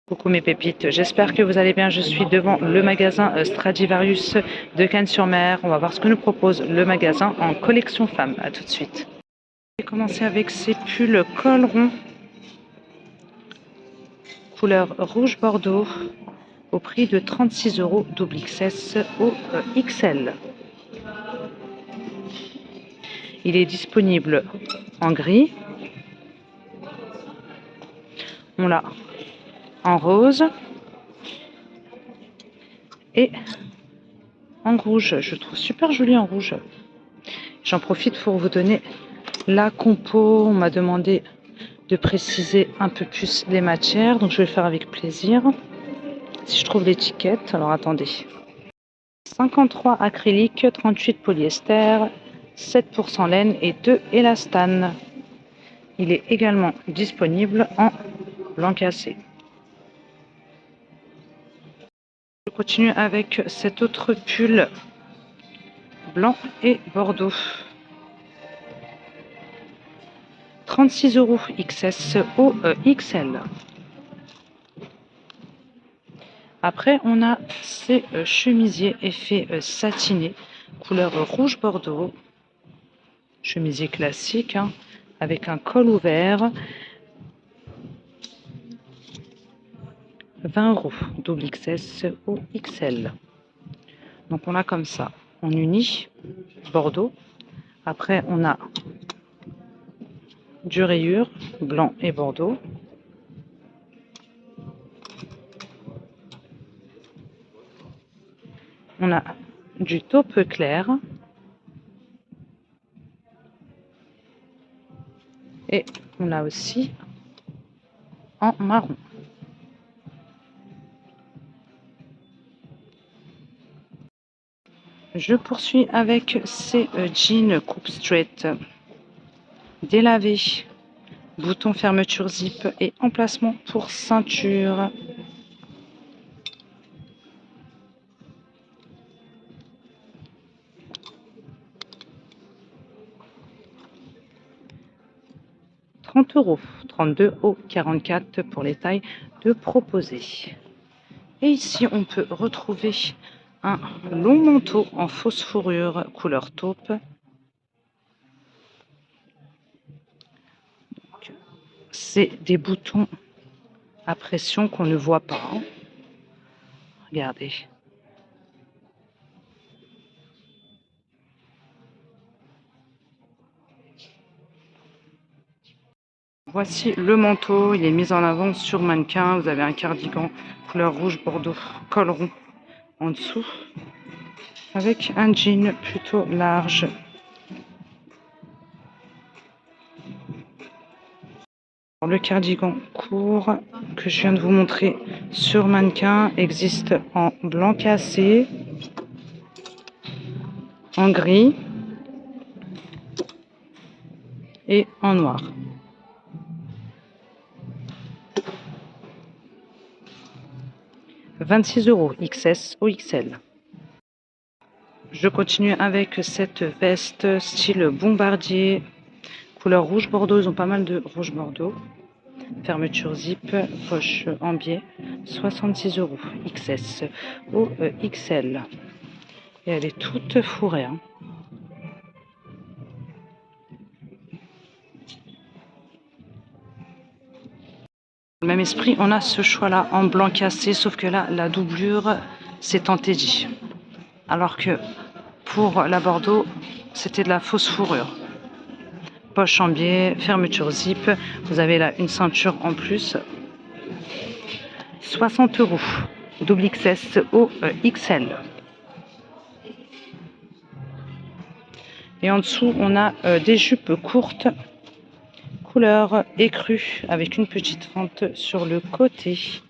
Coucou mes pépites, j'espère que vous allez bien. Je suis devant le magasin Stradivarius de Cannes-sur-Mer. On va voir ce que nous propose le magasin en collection femmes. A tout de suite. Je vais commencer avec ces pulls col rond couleur rouge bordeaux au prix de 36 € double XS au XL. Il est disponible en gris. On l'a en rose et en rouge. Je trouve super joli en rouge. J'en profite pour vous donner la compo. On m'a demandé de préciser un peu plus les matières, donc je vais le faire avec plaisir. Si je trouve l'étiquette, alors attendez. 53 acrylique, 38 polyester, 7% laine et 2 élastane. Il est également disponible en blanc cassé. Je continue avec cet autre pull blanc et bordeaux. 36 € XS au XL. Après, on a ces chemisiers effet satiné, couleur rouge bordeaux. Chemisier classique, hein, avec un col ouvert. 20 € double XS au XL. Donc on a comme ça, en uni, bordeaux. Après, on a du rayure, blanc et bordeaux. On a du taupe clair. Et on a aussi en marron. Je poursuis avec ces jeans coupe straight délavés, bouton fermeture zip et emplacement pour ceinture. €30, 32 au 44 pour les tailles de proposer. Et ici, on peut retrouver un long manteau en fausse fourrure couleur taupe. C'est des boutons à pression qu'on ne voit pas. Regardez. Voici le manteau, il est mis en avant sur mannequin. Vous avez un cardigan couleur rouge bordeaux, col rond en dessous, avec un jean plutôt large. Le cardigan court que je viens de vous montrer sur mannequin existe en blanc cassé, en gris et en noir. €26 XS au XL. Je continue avec cette veste style bombardier, couleur rouge bordeaux. Ils ont pas mal de rouge bordeaux. Fermeture zip, poche en biais, 66 € XS au XL. Et elle est toute fourrée. Hein. Dans le même esprit, on a ce choix-là en blanc cassé, sauf que là, la doublure, c'est en teddy. Alors que pour la bordeaux, c'était de la fausse fourrure. Poche en biais, fermeture zip. Vous avez là une ceinture en plus. 60 € double XS au XL. Et en dessous, on a des jupes courtes, couleur écrue, avec une petite fente sur le côté.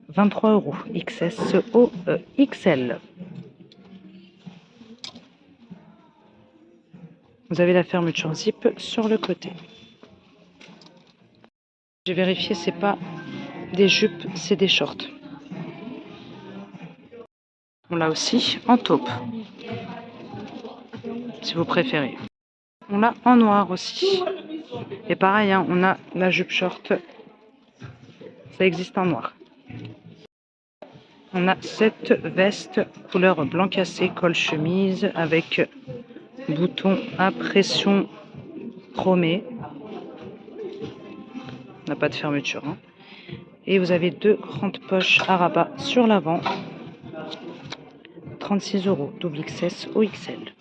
23 € XS au XL. Vous avez la fermeture zip sur le côté. J'ai vérifié, c'est pas des jupes, c'est des shorts. On l'a aussi en taupe, si vous préférez. On l'a en noir aussi. Et pareil, hein, on a la jupe short Ça existe en noir. On a cette veste couleur blanc cassé, col chemise avec bouton à pression chromé. On n'a pas de fermeture. Hein. Et vous avez deux grandes poches à rabat sur l'avant. 36 €, double XS au XL.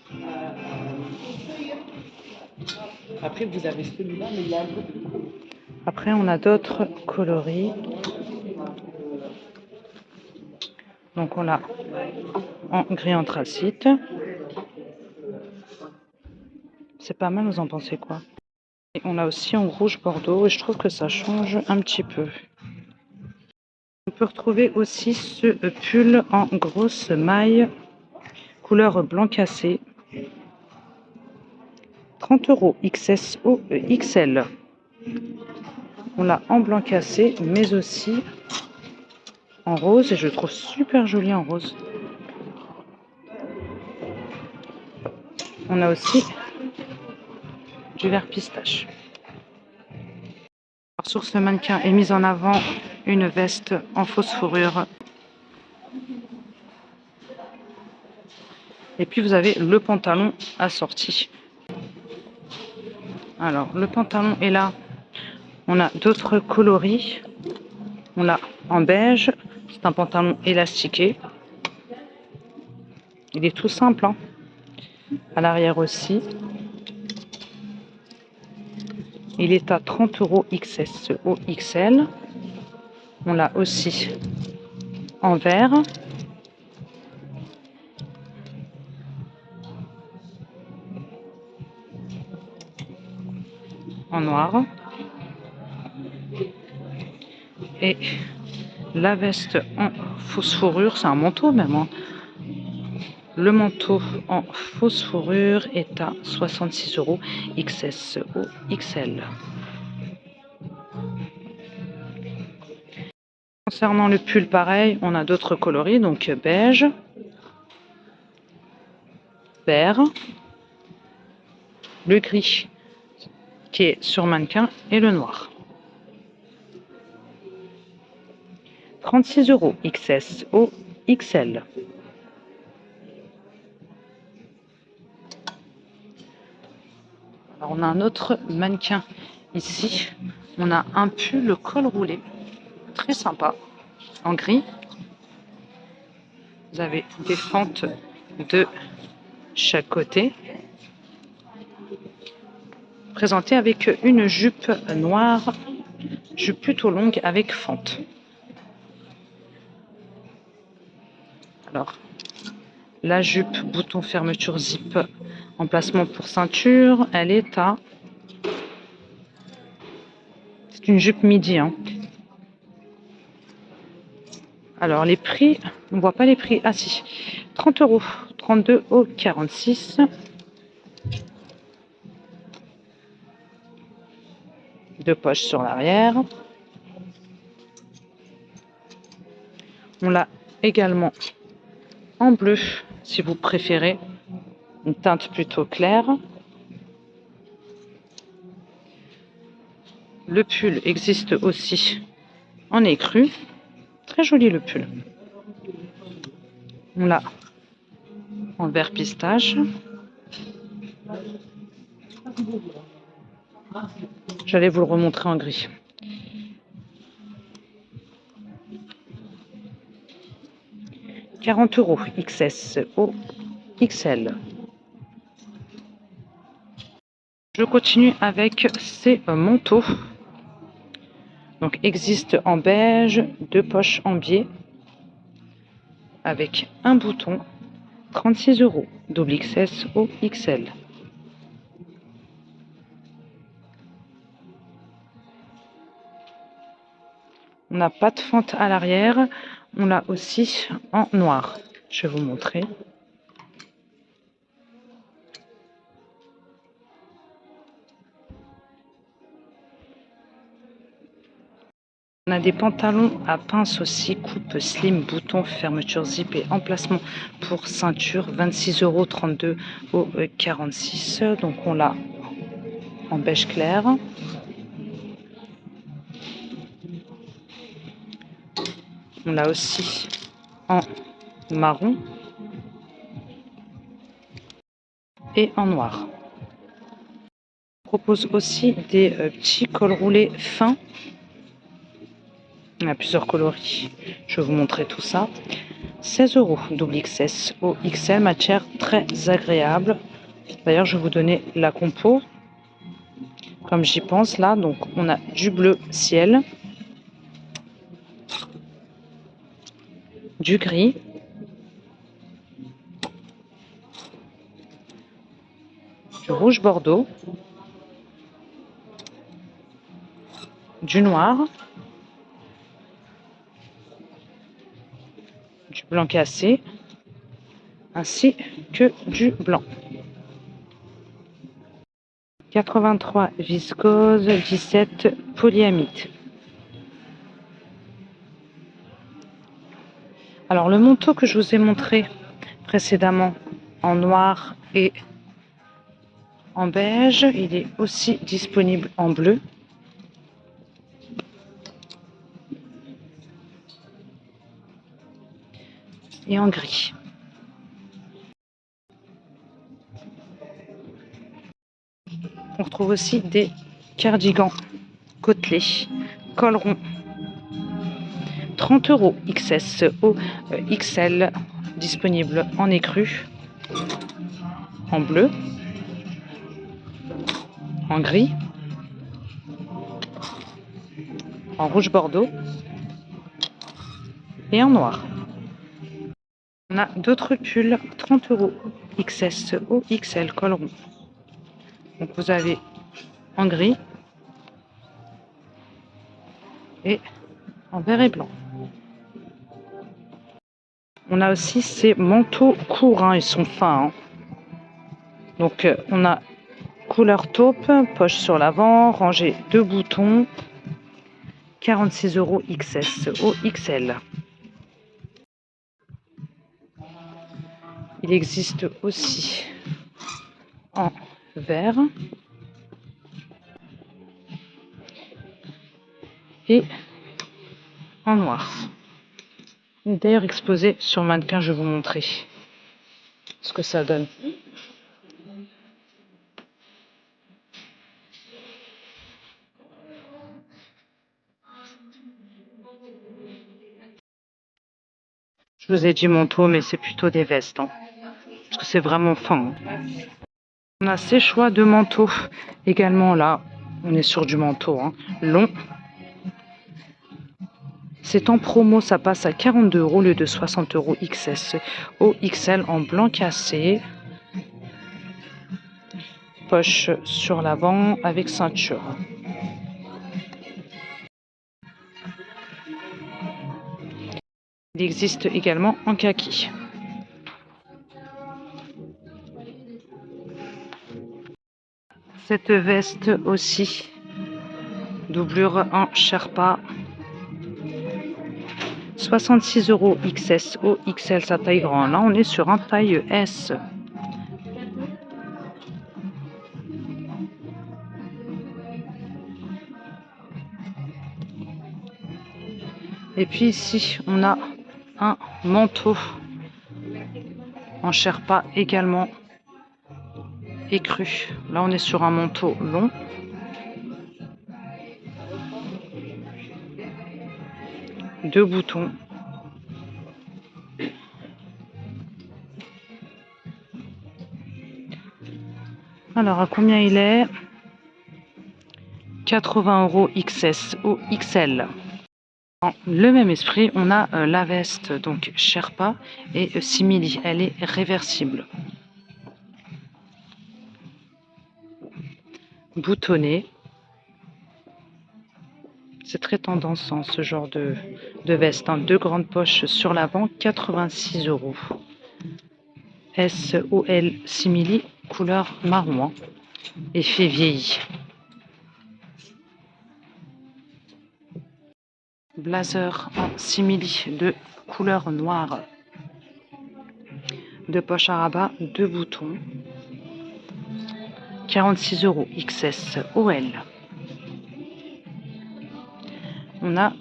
Après, vous avez celui-là, mais il y a un peu. Après, on a d'autres coloris. Donc, on l'a en gris anthracite. C'est pas mal, vous en pensez quoi? Et on a aussi en rouge bordeaux et je trouve que ça change un petit peu. On peut retrouver aussi ce pull en grosse maille, couleur blanc cassé. 30 € XS au XL. On l'a en blanc cassé, mais aussi en rose, et je le trouve super joli en rose. On a aussi du vert pistache. Alors, sur ce mannequin est mise en avant une veste en fausse fourrure. Et puis vous avez le pantalon assorti. Alors le pantalon est là. On a d'autres coloris. On l'a en beige. C'est un pantalon élastiqué. Il est tout simple. Hein. À l'arrière aussi. Il est à 30 € XS au XL. On l'a aussi en vert. En noir. Et la veste en fausse fourrure, c'est un manteau même. Hein. Le manteau en fausse fourrure est à 66 € XS au XL. Concernant le pull, pareil, on a d'autres coloris, donc beige, vert, le gris qui est sur mannequin et le noir. 36 € XS au XL. Alors on a un autre mannequin ici. On a un pull col roulé, très sympa, en gris. Vous avez des fentes de chaque côté. Présenté avec une jupe noire, jupe plutôt longue avec fente. Alors, la jupe, bouton fermeture zip, emplacement pour ceinture, elle est à... C'est une jupe midi. Hein. Alors, les prix, on ne voit pas les prix. Ah si, 30 €, 32 au 46. Deux poches sur l'arrière. On l'a également en bleu, si vous préférez, une teinte plutôt claire. Le pull existe aussi en écru. Très joli le pull. On l'a en vert pistache. J'allais vous le remontrer en gris. « 40 € XS au XL. Je continue avec ces manteaux. Donc existe en beige, deux poches en biais avec un bouton, 36 €, double XS au XL. On n'a pas de fente à l'arrière, on l'a aussi en noir. Je vais vous montrer. On a des pantalons à pince aussi, coupe slim, bouton, fermeture zip et emplacement pour ceinture, 26 €, 32 au 46. Donc on l'a en beige clair. On a aussi en marron et en noir. On propose aussi des petits cols roulés fins. On a plusieurs coloris. Je vais vous montrer tout ça. 16 € double XS au XL, matière très agréable. D'ailleurs, je vais vous donner la compo. Comme j'y pense là, donc on a du bleu ciel, du gris, du rouge bordeaux, du noir, du blanc cassé, ainsi que du blanc. 83 viscose, 17 polyamide. Alors le manteau que je vous ai montré précédemment en noir et en beige, il est aussi disponible en bleu. Et en gris. On retrouve aussi des cardigans côtelés, col rond. 30 € XS au XL, disponible en écru, en bleu, en gris, en rouge bordeaux et en noir. On a d'autres pulls, 30 € XS au XL, col rond. Donc vous avez en gris et en vert et blanc. On a aussi ces manteaux courts, hein, ils sont fins. Hein. Donc on a couleur taupe, poche sur l'avant, rangée de boutons, 46 € XS au XL. Il existe aussi en vert et en noir. Il est d'ailleurs exposé sur mannequin, je vais vous montrer ce que ça donne. Je vous ai dit manteau, mais c'est plutôt des vestes, hein, parce que c'est vraiment fin. Hein. On a ces choix de manteaux également là. On est sur du manteau hein, long. C'est en promo, ça passe à 42 € au lieu de 60 € XS au XL en blanc cassé. Poche sur l'avant avec ceinture. Il existe également en kaki. Cette veste aussi, doublure en Sherpa. 66 € XS au XL, sa taille grande. Là, on est sur un taille S. Et puis ici, on a un manteau en Sherpa également écru. Là, on est sur un manteau long. Deux boutons. Alors, à combien il est? 80 € XS au XL. Dans le même esprit, on a la veste, donc Sherpa et simili. Elle est réversible. Boutonnée. C'est très tendance hein, ce genre de veste. Hein. Deux grandes poches sur l'avant, 86 €. SOL simili, couleur marron. Hein. Effet vieilli. Blazer en simili de couleur noire. Deux poches à rabat, deux boutons. 46 € XS OL. On a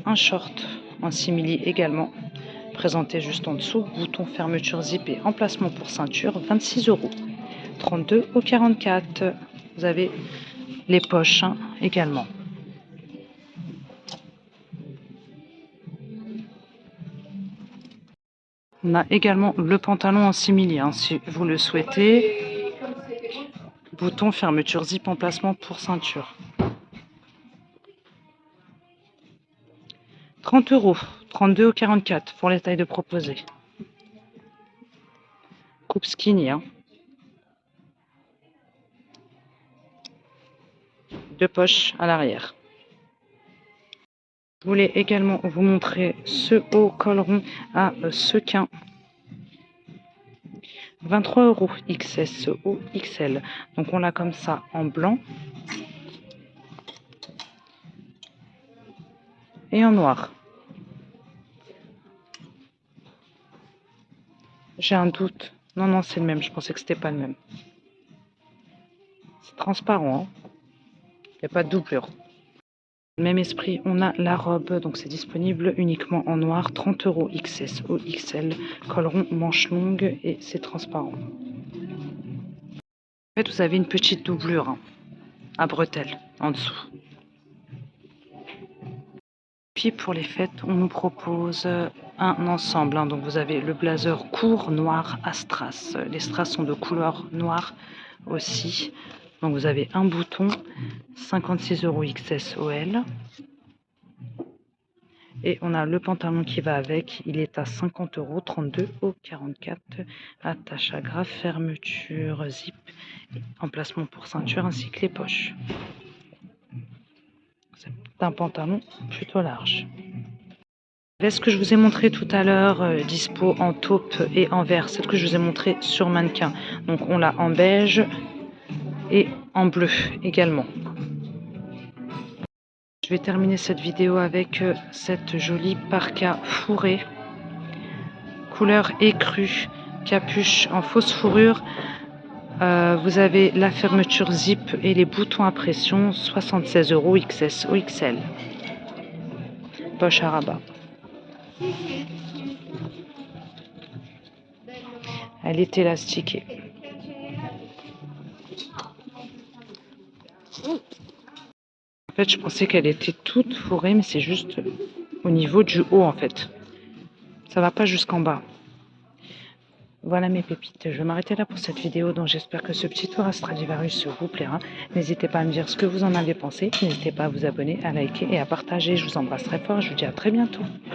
un short en simili également, présenté juste en dessous. Bouton fermeture zip et emplacement pour ceinture, 26 €. 32 au 44. Vous avez les poches également. On a également le pantalon en simili, si vous le souhaitez. Bouton fermeture zip, emplacement pour ceinture. 30 €, 32 au 44 pour les tailles de proposées. Coupe skinny. Deux poches à l'arrière. Je voulais également vous montrer ce haut col rond à sequin. 23 € XS ou XL. Donc on l'a comme ça en blanc et en noir. J'ai un doute. Non, c'est le même. Je pensais que c'était pas le même. C'est transparent. Il n'y a pas de doublure. Même esprit, on a la robe, donc c'est disponible uniquement en noir, 30 € XS ou XL, col rond, manche longue et c'est transparent. En fait, vous avez une petite doublure à bretelles en dessous. Puis pour les fêtes, on nous propose un ensemble. Donc vous avez le blazer court noir à strass. Les strass sont de couleur noire aussi. Donc vous avez un bouton, 56 € XS OL. Et on a le pantalon qui va avec, il est à 50 €, 32 au 44. Attache à grave, fermeture, zip, emplacement pour ceinture ainsi que les poches. C'est un pantalon plutôt large. Ce que je vous ai montré tout à l'heure, dispo en taupe et en vert, c'est ce que je vous ai montré sur mannequin. Donc on l'a en beige et en bleu également. Je vais terminer cette vidéo avec cette jolie parka fourrée, couleur écrue, capuche en fausse fourrure. Vous avez la fermeture zip et les boutons à pression, 76 € XS ou XL. Poche à rabat. Elle est élastiquée. En fait, je pensais qu'elle était toute fourrée, mais c'est juste au niveau du haut, en fait. Ça va pas jusqu'en bas. Voilà mes pépites, je vais m'arrêter là pour cette vidéo, donc j'espère que ce petit tour à Stradivarius vous plaira. N'hésitez pas à me dire ce que vous en avez pensé, n'hésitez pas à vous abonner, à liker et à partager. Je vous embrasse très fort, je vous dis à très bientôt.